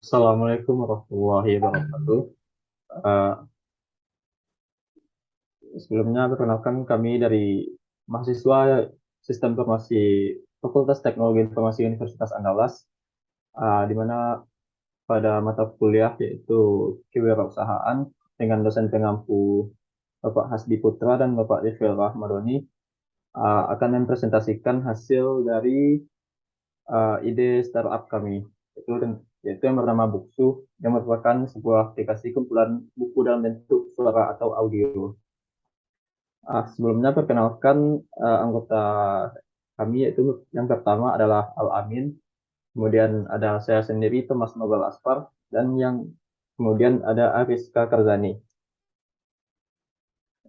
Assalamualaikum warahmatullahi wabarakatuh. Eh, Sebelumnya perkenalkan kami dari mahasiswa Sistem Informasi Fakultas Teknologi Informasi Universitas Andalas, di mana pada mata kuliah yaitu kewirausahaan dengan dosen pengampu Bapak Hasbi Putra dan Bapak Rifil Rahmadoni akan mempresentasikan hasil dari ide startup kami, yaitu, yaitu yang bernama Buksu, yang merupakan sebuah aplikasi kumpulan buku dalam bentuk suara atau audio. Sebelumnya perkenalkan anggota kami, yaitu yang pertama adalah Al-Amin, kemudian ada saya sendiri Thomas Nobel Aspar, dan yang kemudian ada Ariska Karzani.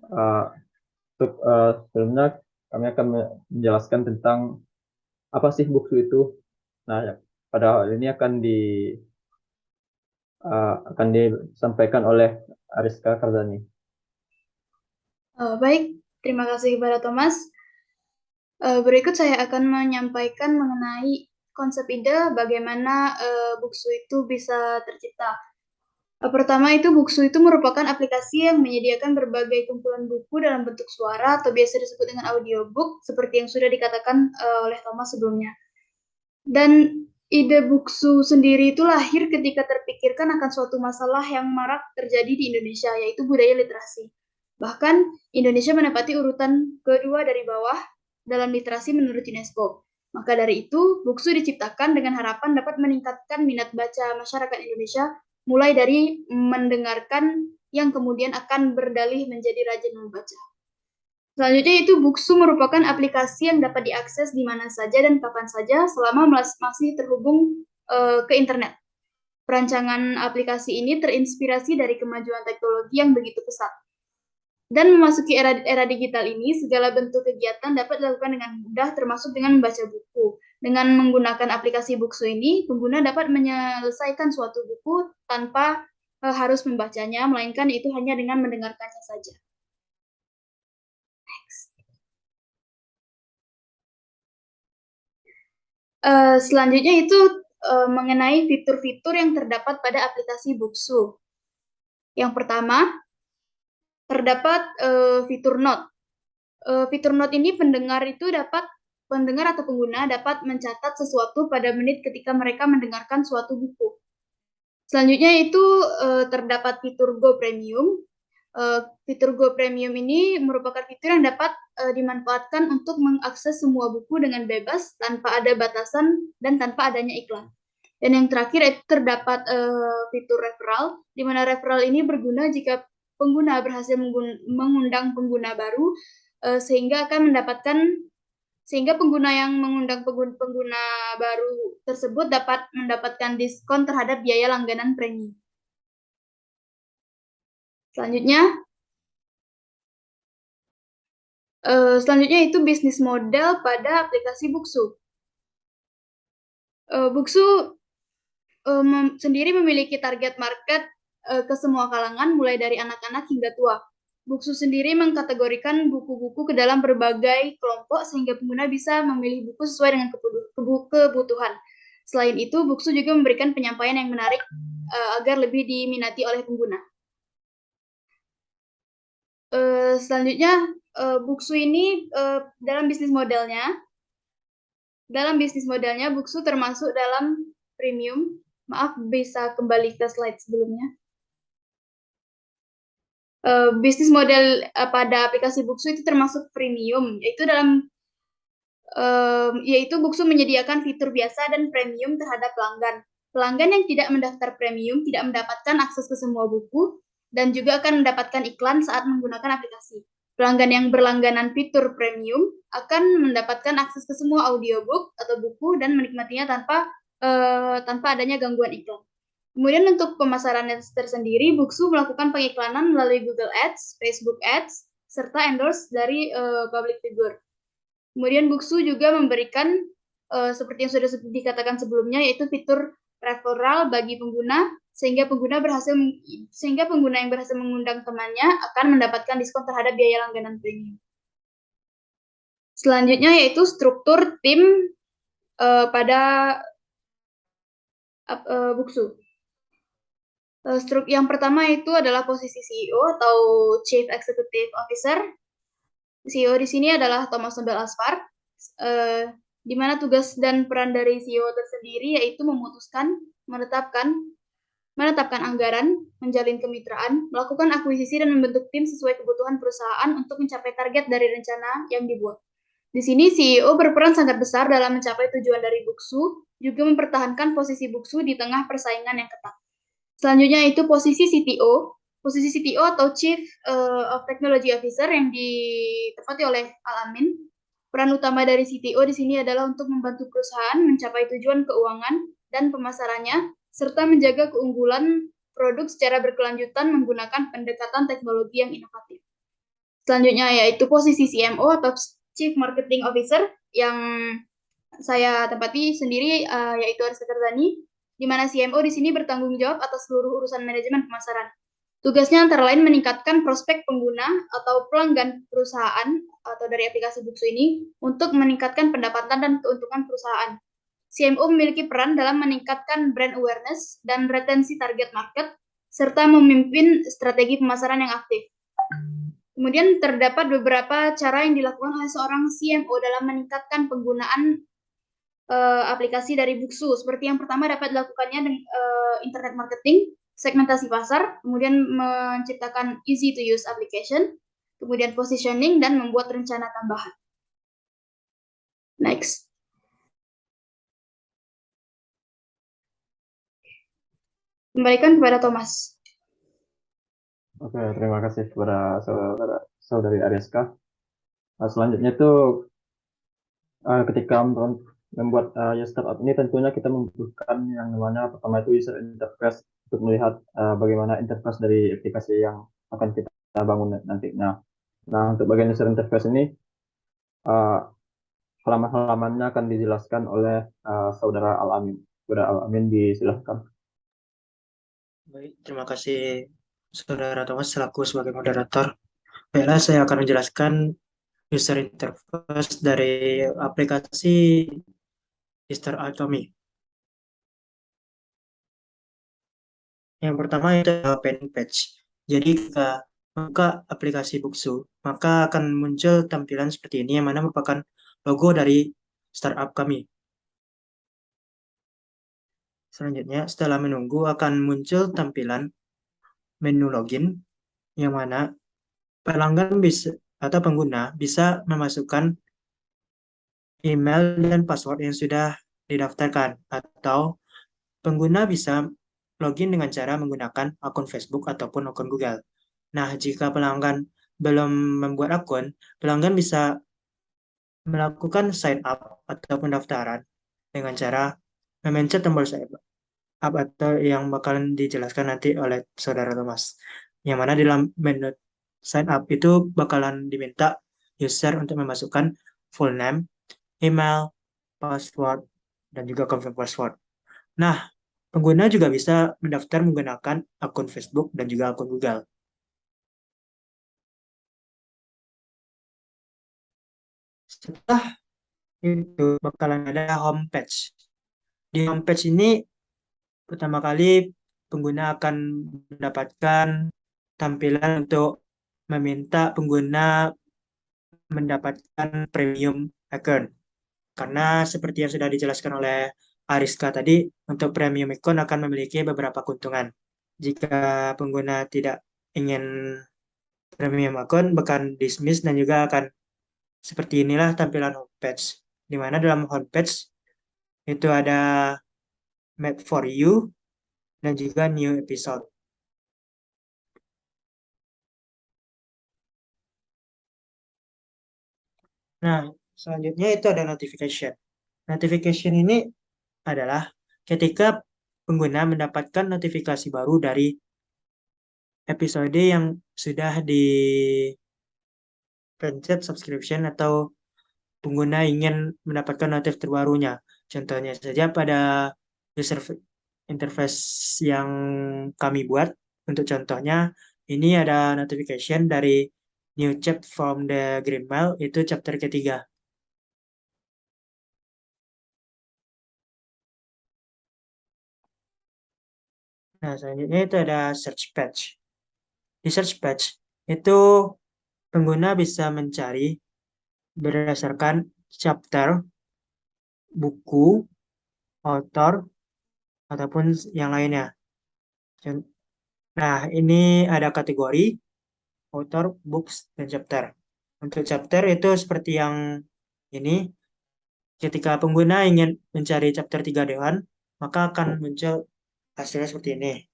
Uh, Sebelumnya kami akan menjelaskan tentang apa sih Buksu itu. Nah, pada hal ini akan disampaikan oleh Ariska Karzani. Baik, terima kasih kepada Thomas. Berikut saya akan menyampaikan mengenai konsep ide bagaimana Buksu itu bisa tercipta. Pertama itu Buksu itu merupakan aplikasi yang menyediakan berbagai kumpulan buku dalam bentuk suara atau biasa disebut dengan audiobook seperti yang sudah dikatakan oleh Thomas sebelumnya. Dan ide Buksu sendiri itu lahir ketika terpikirkan akan suatu masalah yang marak terjadi di Indonesia, yaitu budaya literasi. Bahkan Indonesia menempati urutan kedua dari bawah dalam literasi menurut UNESCO. Maka dari itu, Buksu diciptakan dengan harapan dapat meningkatkan minat baca masyarakat Indonesia, mulai dari mendengarkan yang kemudian akan berdalih menjadi rajin membaca. Selanjutnya itu Buksu merupakan aplikasi yang dapat diakses di mana saja dan kapan saja selama masih terhubung ke internet. Perancangan aplikasi ini terinspirasi dari kemajuan teknologi yang begitu pesat. Dan memasuki era digital ini, segala bentuk kegiatan dapat dilakukan dengan mudah, termasuk dengan membaca buku. Dengan menggunakan aplikasi Buksu ini, pengguna dapat menyelesaikan suatu buku tanpa harus membacanya, melainkan itu hanya dengan mendengarkannya saja. Selanjutnya itu mengenai fitur-fitur yang terdapat pada aplikasi Buksu. Yang pertama, terdapat fitur note. Fitur note ini pendengar atau pengguna dapat mencatat sesuatu pada menit ketika mereka mendengarkan suatu buku. Selanjutnya itu terdapat fitur Go Premium. Fitur Go Premium ini merupakan fitur yang dapat dimanfaatkan untuk mengakses semua buku dengan bebas tanpa ada batasan dan tanpa adanya iklan. Dan yang terakhir itu terdapat fitur referral, di mana referral ini berguna jika pengguna berhasil mengundang pengguna baru, sehingga pengguna yang mengundang pengguna baru tersebut dapat mendapatkan diskon terhadap biaya langganan premi. Selanjutnya itu bisnis model pada aplikasi Buksu. Buksu sendiri memiliki target market ke semua kalangan, mulai dari anak-anak hingga tua. Buksu sendiri mengkategorikan buku-buku ke dalam berbagai kelompok sehingga pengguna bisa memilih buku sesuai dengan kebutuhan. Selain itu, Buksu juga memberikan penyampaian yang menarik agar lebih diminati oleh pengguna. Selanjutnya, Buksu ini dalam bisnis modelnya Buksu termasuk dalam premium. Maaf, bisa kembali ke slide sebelumnya. Bisnis model pada aplikasi Buksu itu termasuk premium, yaitu Buksu menyediakan fitur biasa dan premium terhadap pelanggan. Pelanggan yang tidak mendaftar premium tidak mendapatkan akses ke semua buku dan juga akan mendapatkan iklan saat menggunakan aplikasi. Pelanggan yang berlangganan fitur premium akan mendapatkan akses ke semua audiobook atau buku dan menikmatinya tanpa adanya gangguan iklan. Kemudian untuk pemasaran tersendiri, Buksu melakukan pengiklanan melalui Google Ads, Facebook Ads, serta endorse dari public figure. Kemudian Buksu juga memberikan seperti yang sudah dikatakan sebelumnya, yaitu fitur referral bagi pengguna sehingga pengguna yang berhasil mengundang temannya akan mendapatkan diskon terhadap biaya langganan premium. Selanjutnya yaitu struktur tim pada Buksu. Yang pertama itu adalah posisi CEO atau Chief Executive Officer. CEO di sini adalah Thomas Nobel Aspar, di mana tugas dan peran dari CEO tersendiri yaitu memutuskan, menetapkan anggaran, menjalin kemitraan, melakukan akuisisi, dan membentuk tim sesuai kebutuhan perusahaan untuk mencapai target dari rencana yang dibuat. Di sini CEO berperan sangat besar dalam mencapai tujuan dari Buksu, juga mempertahankan posisi Buksu di tengah persaingan yang ketat. Selanjutnya itu posisi CTO. Posisi CTO atau Chief of Technology Officer yang ditempati oleh Al-Amin. Peran utama dari CTO di sini adalah untuk membantu perusahaan mencapai tujuan keuangan dan pemasarannya, serta menjaga keunggulan produk secara berkelanjutan menggunakan pendekatan teknologi yang inovatif. Selanjutnya yaitu posisi CMO atau Chief Marketing Officer yang saya tempati sendiri, yaitu Aris Sekardani, di mana CMO di sini bertanggung jawab atas seluruh urusan manajemen pemasaran. Tugasnya antara lain meningkatkan prospek pengguna atau pelanggan perusahaan atau dari aplikasi Buksu ini untuk meningkatkan pendapatan dan keuntungan perusahaan. CMO memiliki peran dalam meningkatkan brand awareness dan retensi target market, serta memimpin strategi pemasaran yang aktif. Kemudian terdapat beberapa cara yang dilakukan oleh seorang CMO dalam meningkatkan penggunaan aplikasi dari Buksu. Seperti yang pertama dapat dilakukannya dengan internet marketing, segmentasi pasar, kemudian menciptakan easy to use application, kemudian positioning, dan membuat rencana tambahan. Next. Kembalikan kepada Thomas. Oke, terima kasih kepada saudari Arieska. Selanjutnya itu ketika membuat startup ini tentunya kita membutuhkan yang namanya pertama itu user interface untuk melihat bagaimana interface dari aplikasi yang akan kita bangun nanti. Nah, untuk bagian user interface ini uh, halaman-halamannya akan dijelaskan oleh saudara Al-Amin. Saudara Al-Amin disilahkan. Baik, terima kasih Saudara Thomas selaku sebagai moderator. Baiklah, saya akan menjelaskan user interface dari aplikasi Mr. Atomy. Yang pertama itu landing page. Jadi jika buka aplikasi Buksu, maka akan muncul tampilan seperti ini yang mana merupakan logo dari startup kami. Selanjutnya, setelah menunggu akan muncul tampilan menu login yang mana pelanggan bisa atau pengguna bisa memasukkan email dan password yang sudah didaftarkan atau pengguna bisa login dengan cara menggunakan akun Facebook ataupun akun Google. Nah, jika pelanggan belum membuat akun, pelanggan bisa melakukan sign up atau pendaftaran dengan cara memencet tombol sign up atau yang bakalan dijelaskan nanti oleh Saudara Thomas. Yang mana di dalam menu sign up itu bakalan diminta user untuk memasukkan full name, email, password, dan juga confirm password. Nah, pengguna juga bisa mendaftar menggunakan akun Facebook dan juga akun Google. Setelah itu bakalan ada homepage. Di homepage ini pertama kali pengguna akan mendapatkan tampilan untuk meminta pengguna mendapatkan premium account. Karena seperti yang sudah dijelaskan oleh Ariska tadi, untuk premium account akan memiliki beberapa keuntungan. Jika pengguna tidak ingin premium account, bahkan dismiss dan juga akan seperti inilah tampilan homepage. Di mana dalam homepage itu ada Made for You dan juga New Episode. Nah, selanjutnya itu ada notification. Notification ini adalah ketika pengguna mendapatkan notifikasi baru dari episode yang sudah dipencet subscription atau pengguna ingin mendapatkan notif terbarunya. Contohnya saja pada user interface yang kami buat. Untuk contohnya, ini ada notification dari new chapter from the Green Mile, itu chapter ketiga. Nah, selanjutnya itu ada search page. Di search page itu pengguna bisa mencari berdasarkan chapter, buku, author, ataupun yang lainnya. Nah, ini ada kategori author, books, dan chapter. Untuk chapter itu seperti yang ini. Ketika pengguna ingin mencari chapter 3 Dewan, maka akan muncul hasilnya seperti ini.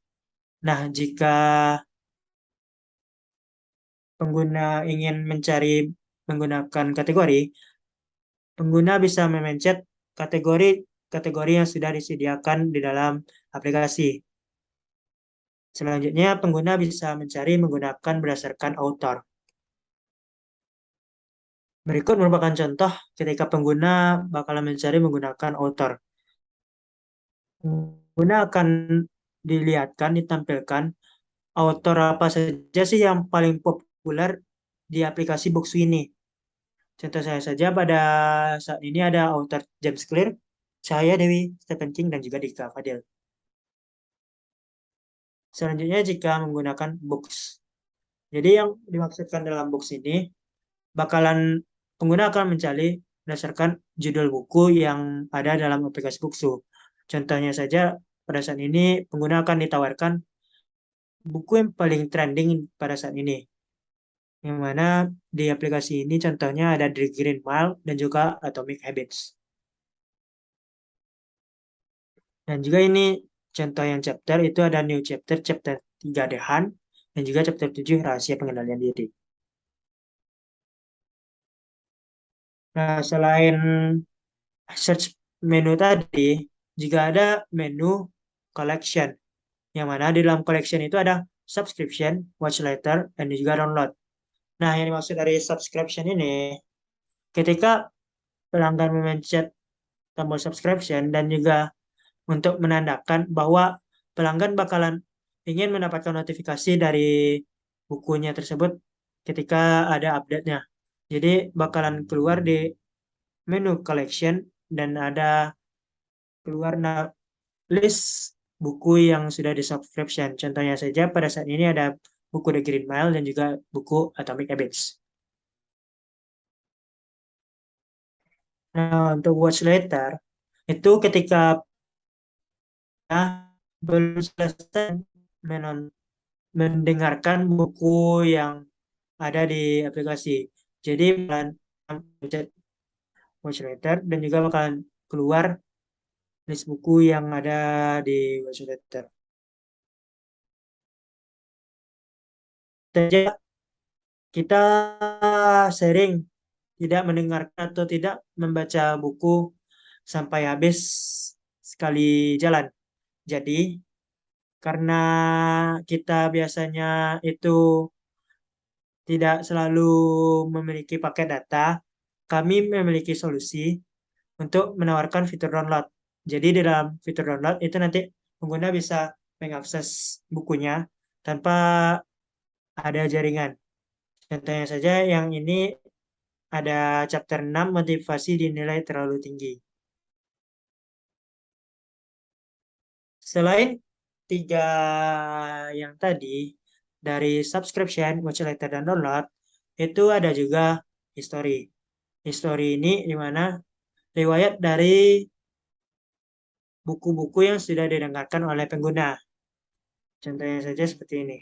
Nah, jika pengguna ingin mencari menggunakan kategori, pengguna bisa memencet kategori yang sudah disediakan di dalam aplikasi. Selanjutnya, pengguna bisa mencari menggunakan berdasarkan author. Berikut merupakan contoh ketika pengguna bakalan mencari menggunakan author. Pengguna akan ditampilkan author apa saja sih yang paling populer di aplikasi Booksu ini. Contoh saya saja pada saat ini ada author James Clear, Cahaya Dewi, Stephen King, dan juga Dika Fadil. Selanjutnya jika menggunakan books. Jadi yang dimaksudkan dalam books ini, bakalan pengguna akan mencari berdasarkan judul buku yang ada dalam aplikasi Booksu. Contohnya saja, pada saat ini pengguna akan ditawarkan buku yang paling trending pada saat ini. Yang mana di aplikasi ini contohnya ada The Green Mile dan juga Atomic Habits. Dan juga ini contoh yang chapter itu ada new chapter, chapter 3 The Hunt, dan juga chapter 7 Rahasia Pengendalian Diri. Nah, selain search menu tadi, juga ada menu collection. Yang mana di dalam collection itu ada subscription, watch later, dan juga download. Nah, yang dimaksud dari subscription ini, ketika pelanggan memencet tombol subscription dan juga untuk menandakan bahwa pelanggan bakalan ingin mendapatkan notifikasi dari bukunya tersebut ketika ada update-nya. Jadi bakalan keluar di menu collection dan ada keluar list buku yang sudah di subscription. Contohnya saja pada saat ini ada buku The Green Mile dan juga buku Atomic Habits. Nah, untuk watch later itu ketika belum selesai mendengarkan buku yang ada di aplikasi. Jadi bakalan pencet watch later dan juga bakalan keluar list buku yang ada di watch later. Saja kita sering tidak mendengarkan atau tidak membaca buku sampai habis sekali jalan. Jadi karena kita biasanya itu tidak selalu memiliki paket data, kami memiliki solusi untuk menawarkan fitur download. Jadi di dalam fitur download itu nanti pengguna bisa mengakses bukunya tanpa ada jaringan. Contohnya saja yang ini ada chapter 6 motivasi dinilai terlalu tinggi. Selain tiga yang tadi, dari subscription, watch later, dan download, itu ada juga history. History ini dimana riwayat dari buku-buku yang sudah didengarkan oleh pengguna. Contohnya saja seperti ini.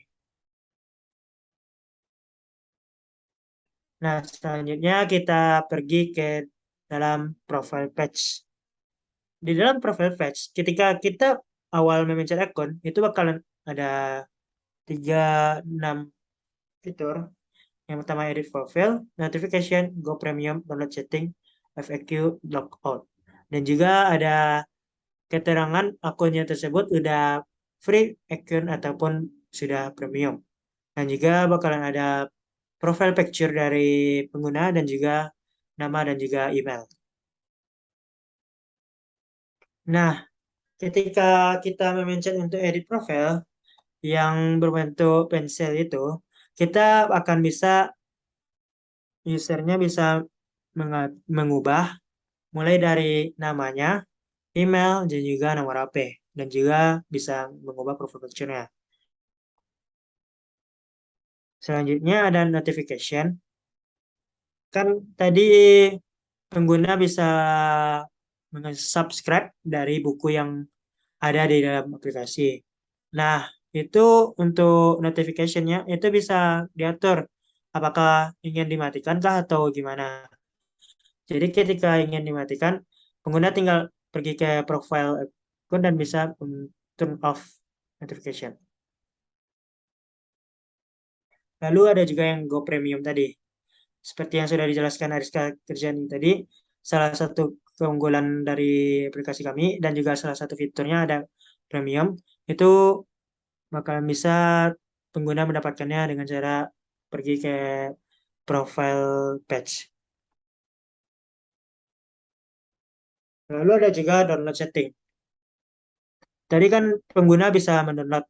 Nah, selanjutnya kita pergi ke dalam profile page. Di dalam profile page, ketika kita awal memencet akun, itu bakalan ada 36 fitur. Yang pertama edit profile, notification, go premium, download chatting, FAQ, logout. Dan juga ada keterangan akunnya tersebut udah free account ataupun sudah premium. Dan juga bakalan ada profile picture dari pengguna dan juga nama dan juga email. Nah, ketika kita memencet untuk edit profile yang berbentuk pensil itu, kita akan bisa usernya bisa mengubah mulai dari namanya, email, dan juga nomor HP. dan juga bisa mengubah profile picture-nya. Selanjutnya ada notification. Kan tadi pengguna bisa subscribe dari buku yang ada di dalam aplikasi. Nah, itu untuk notification-nya itu bisa diatur apakah ingin dimatikan kah atau gimana. Jadi ketika ingin dimatikan, pengguna tinggal pergi ke profile akun dan bisa turn off notification. Lalu ada juga yang Go Premium tadi. Seperti yang sudah dijelaskan Ariska Kerjani tadi, salah satu keunggulan dari aplikasi kami dan juga salah satu fiturnya ada premium, itu bakalan bisa pengguna mendapatkannya dengan cara pergi ke profile page. Lalu ada juga download setting. Tadi kan pengguna bisa mendownload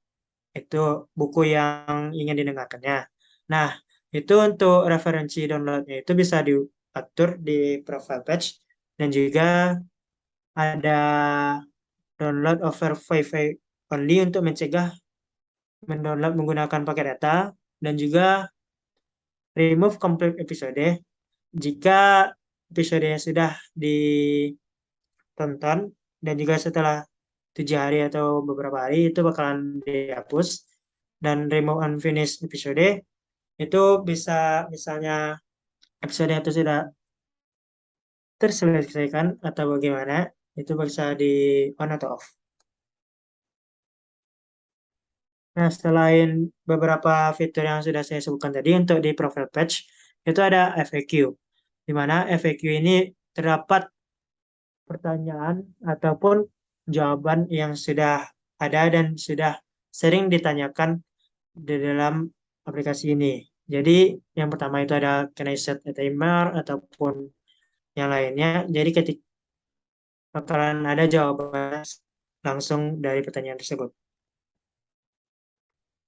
itu buku yang ingin didengarkannya. Nah, itu untuk referensi downloadnya itu bisa diatur di profile page dan juga ada download over Wi-Fi only untuk mencegah mendownload menggunakan paket data dan juga remove complete episode jika episodenya sudah ditonton dan juga setelah 7 hari atau beberapa hari itu bakalan dihapus dan remove unfinished episode itu bisa misalnya episode itu sudah terselesaikan atau bagaimana itu bisa di on atau off. Nah, selain beberapa fitur yang sudah saya sebutkan tadi untuk di profile page, itu ada FAQ, di mana FAQ ini terdapat pertanyaan ataupun jawaban yang sudah ada dan sudah sering ditanyakan di dalam aplikasi ini. Jadi, yang pertama itu ada can I set a timer ataupun yang lainnya. Jadi, ketika bakalan ada jawaban langsung dari pertanyaan tersebut.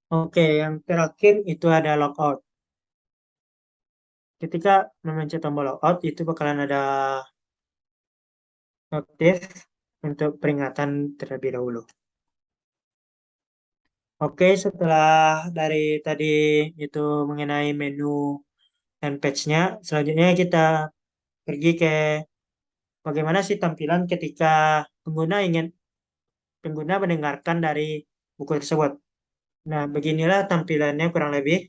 Oke, yang terakhir itu ada logout. Ketika memencet tombol logout itu bakalan ada notif untuk peringatan terlebih dahulu. Oke, setelah dari tadi itu mengenai menu dan page-nya, selanjutnya kita pergi ke bagaimana sih tampilan ketika pengguna mendengarkan dari buku tersebut. Nah, beginilah tampilannya kurang lebih,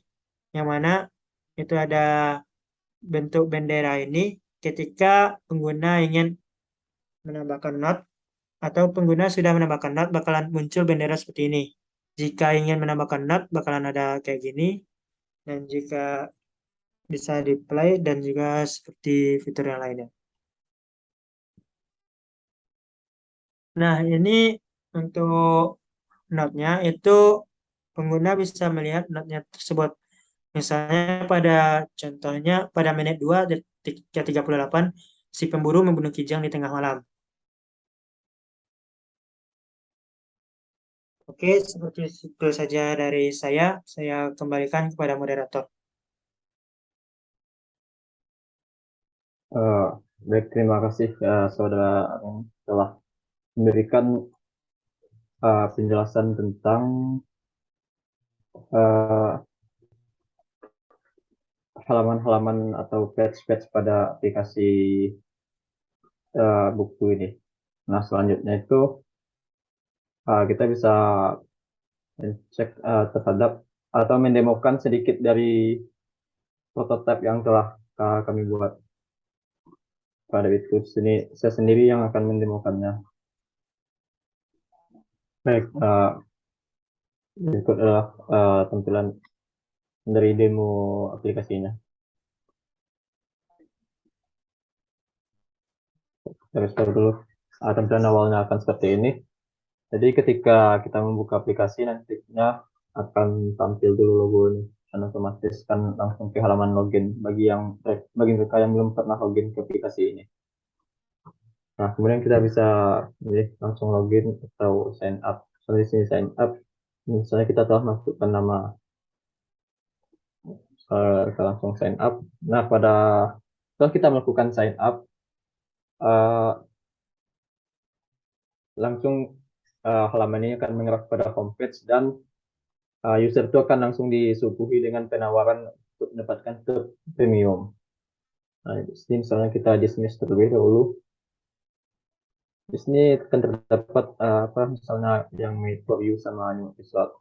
yang mana itu ada bentuk bendera ini ketika pengguna ingin menambahkan note atau pengguna sudah menambahkan note bakalan muncul bendera seperti ini. Jika ingin menambahkan note bakalan ada kayak gini dan jika bisa di play dan juga seperti fitur yang lainnya. Nah, ini untuk note-nya itu pengguna bisa melihat note-nya tersebut. Misalnya contohnya pada menit 2 detik ke 38 si pemburu membunuh kijang di tengah malam. Oke, seperti itu saja dari saya. Saya kembalikan kepada moderator. Eh, Baik, terima kasih Saudara Arin telah memberikan penjelasan tentang eh, halaman-halaman atau page-page pada aplikasi buku ini. Nah, selanjutnya itu kita bisa cek terhadap atau mendemokan sedikit dari prototipe yang telah kami buat. Pada itu saya sendiri yang akan mendemokannya. Baik, berikut adalah tampilan dari demo aplikasinya. Terus dulu, tampilan awalnya akan seperti ini. Jadi ketika kita membuka aplikasi nantinya akan tampil dulu logo ini dan otomatis kan langsung ke halaman login bagi mereka yang belum pernah login ke aplikasi ini. Nah, kemudian kita bisa langsung login atau sign up. Di sini sign up, misalnya kita telah masukkan nama, kita langsung sign up. Nah, setelah kita melakukan sign up, langsung halaman ini akan mengarah pada homepage dan user itu akan langsung disuguhi dengan penawaran untuk mendapatkan fitur premium. Nah, di sini misalnya kita dismiss terlebih dahulu. Di sini akan terdapat misalnya yang made for you sama new episode.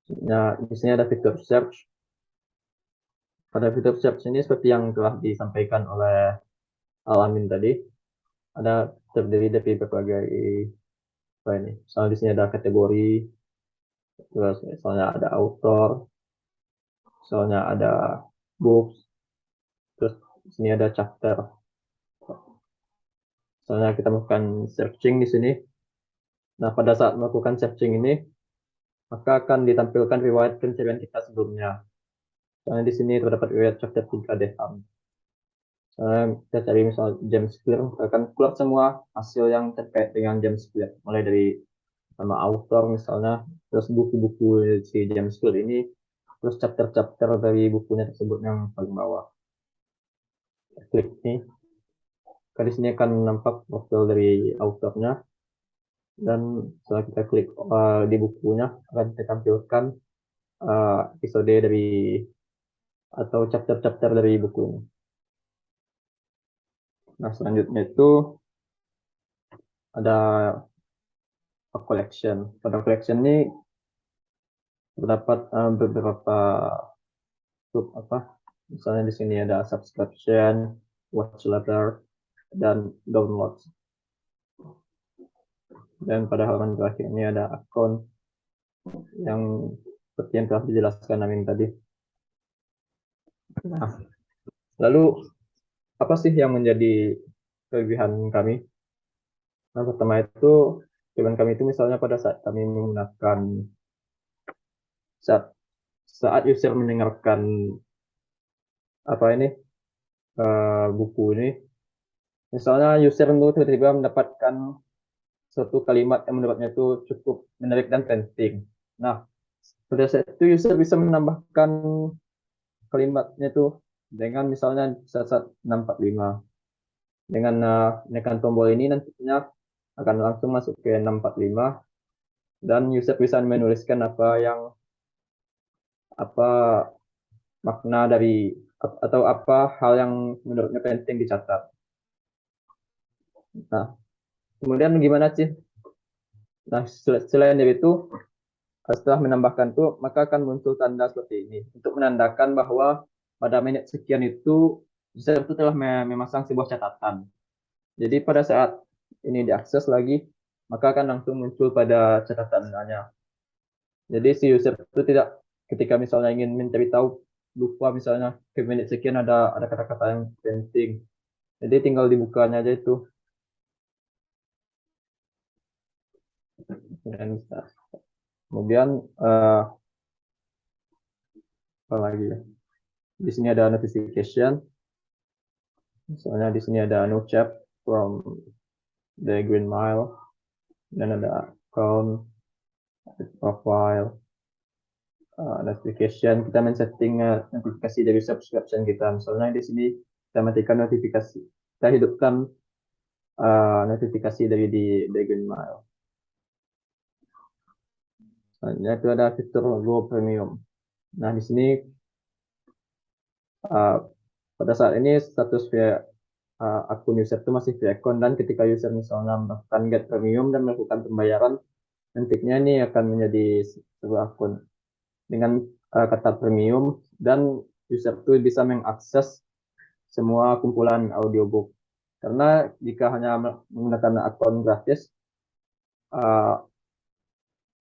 Nah, di sini ada fitur search. Pada fitur search ini seperti yang telah disampaikan oleh Alamin tadi, ada terdiri dari berbagai apa ini. Misalnya di sini ada kategori, terus misalnya ada author, misalnya ada books, terus di sini ada chapter. Misalnya kita melakukan searching di sini. Nah, pada saat melakukan searching ini, maka akan ditampilkan riwayat pencarian kita sebelumnya. Misalnya di sini terdapat riwayat chapter 3 Deham. Kita cari misal James Clear, akan keluar semua hasil yang terkait dengan James Clear, mulai dari nama author misalnya, terus buku-buku si James Clear ini, terus chapter-chapter dari bukunya tersebut yang paling bawah. Klik ini, di sini akan nampak profil dari authornya, dan setelah kita klik di bukunya akan kita tampilkan episode dari atau chapter-chapter dari buku ini. Nah, selanjutnya itu ada collection. Pada collection ini terdapat beberapa sub misalnya di sini ada subscription, watch letter, dan downloads. Dan pada halaman terakhir ini ada akun yang seperti yang telah dijelaskan Amin tadi. Nah, lalu apa sih yang menjadi kelebihan kami? Nah, pertama itu kelebihan kami itu misalnya pada saat kami menggunakan saat user mendengarkan buku ini, misalnya user itu tiba-tiba mendapatkan suatu kalimat yang menurutnya itu cukup menarik dan penting. Nah, pada saat itu user bisa menambahkan kalimatnya itu dengan misalnya saat 645. Dengan menekan tombol ini nantinya akan langsung masuk ke 645 dan user bisa menuliskan apa makna dari atau apa hal yang menurutnya penting dicatat. Nah, kemudian gimana sih? Nah, selain dari itu, setelah menambahkan itu, maka akan muncul tanda seperti ini untuk menandakan bahwa pada menit sekian itu user itu telah memasang sebuah catatan. Jadi pada saat ini diakses lagi, maka akan langsung muncul pada catatannya. Jadi si user itu tidak ketika misalnya ingin mencari tahu lupa misalnya ke menit sekian ada kata-kata yang penting. Jadi tinggal dibukanya aja itu. Dan kemudian apa lagi ya? Di sini ada notification. Misalnya di sini ada no chat from the Green Mile. Dan ada account, profile, notification. Kita men-setting notifikasi dari subscription kita. Misalnya di sini kita matikan notifikasi. Kita hidupkan notifikasi dari di Green Mile. Selanjutnya itu ada fitur Go Premium. Nah, di sini pada saat ini status akun user itu masih via account, dan ketika user misalnya melakukan get premium dan melakukan pembayaran, nantinya ini akan menjadi sebuah akun dengan kata premium, dan user itu bisa mengakses semua kumpulan audiobook. Karena jika hanya menggunakan akun gratis,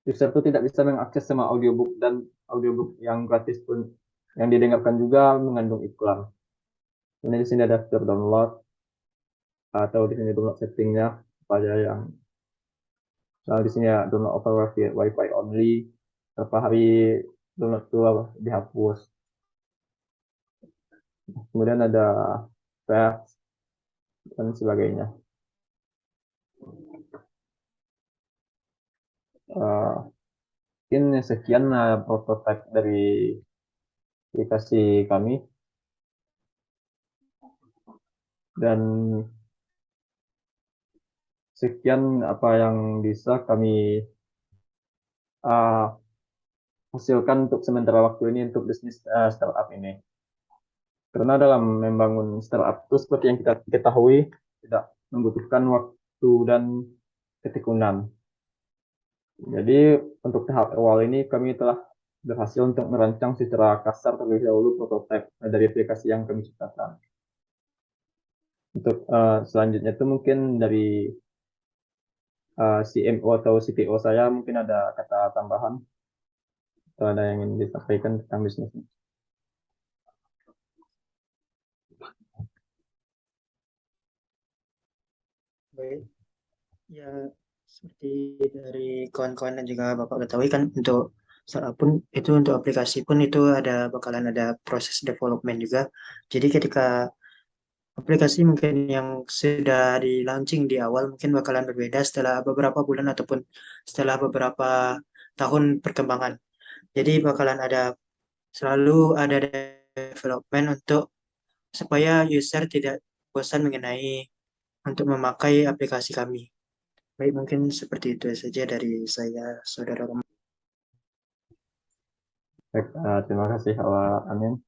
user itu tidak bisa mengakses semua audiobook, dan audiobook yang gratis pun yang didengarkan juga mengandung iklan. Ini di sini ada fitur download, atau di sini download settingnya pada yang di sini ya download over wifi only, berapa hari download itu dihapus. Kemudian ada facts dan sebagainya. Mungkin sekian prototipe dari aplikasi kami, dan sekian apa yang bisa kami uh, hasilkan untuk sementara waktu ini untuk bisnis startup ini. Karena dalam membangun startup itu seperti yang kita ketahui tidak membutuhkan waktu dan ketekunan. Jadi untuk tahap awal ini kami telah berhasil untuk merancang secara kasar terlebih dahulu prototipe dari aplikasi yang kami ciptakan. Untuk selanjutnya itu mungkin dari CMO atau CTO saya mungkin ada kata tambahan atau ada yang ingin disampaikan tentang bisnisnya. Baik, ya seperti dari kawan-kawan dan juga Bapak ketahui kan untuk startup pun itu untuk aplikasi pun itu bakalan ada proses development juga. Jadi ketika aplikasi mungkin yang sudah di launching di awal mungkin bakalan berbeda setelah beberapa bulan ataupun setelah beberapa tahun perkembangan. Jadi bakalan selalu ada development untuk supaya user tidak bosan mengenai untuk memakai aplikasi kami. Baik, mungkin seperti itu saja dari saya, Saudara Romo. Baik, terima kasih Amin.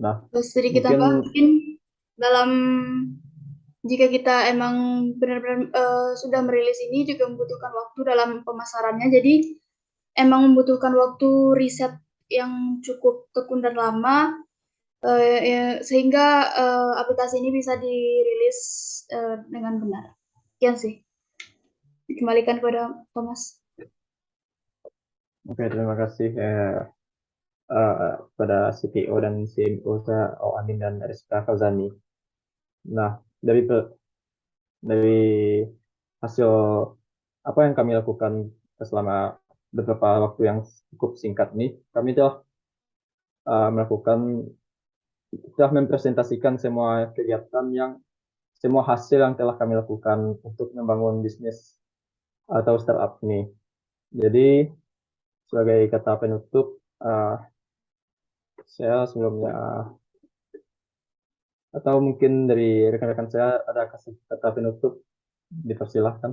Nah, Sedikit mungkin tambah, mungkin dalam jika kita emang benar-benar sudah merilis ini juga membutuhkan waktu dalam pemasarannya, jadi emang membutuhkan waktu riset yang cukup tekun dan lama, sehingga aplikasi ini bisa dirilis dengan benar. Sekian sih. Dikembalikan kepada Thomas. oke, terima kasih pada CTO dan CMO saya, Amin dan Rizka Fazani. Nah, dari hasil apa yang kami lakukan selama beberapa waktu yang cukup singkat ini, kami telah telah mempresentasikan semua kegiatan semua hasil yang telah kami lakukan untuk membangun bisnis atau startup ini. Jadi sebagai kata penutup, saya sebelumnya atau mungkin dari rekan-rekan saya ada kasih kata penutup, dipersilahkan.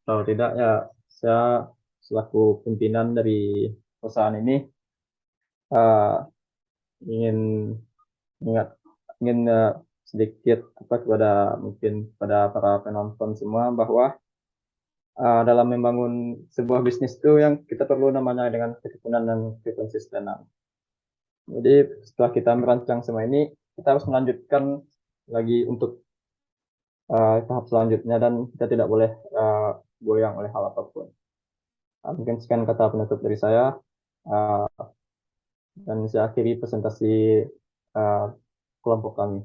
Kalau tidak ya saya selaku pimpinan dari perusahaan ini uh, ingin ingat ingin sedikit kepada mungkin pada para penonton semua bahwa dalam membangun sebuah bisnis itu yang kita perlu namanya dengan ketekunan dan kekonsistenan. Jadi setelah kita merancang semua ini, kita harus melanjutkan lagi untuk tahap selanjutnya dan kita tidak boleh goyang oleh hal apapun. Mungkin sekian kata penutup dari saya uh, dan saya akhiri presentasi kelompok kami.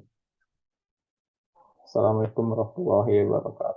Assalamualaikum warahmatullahi wabarakatuh.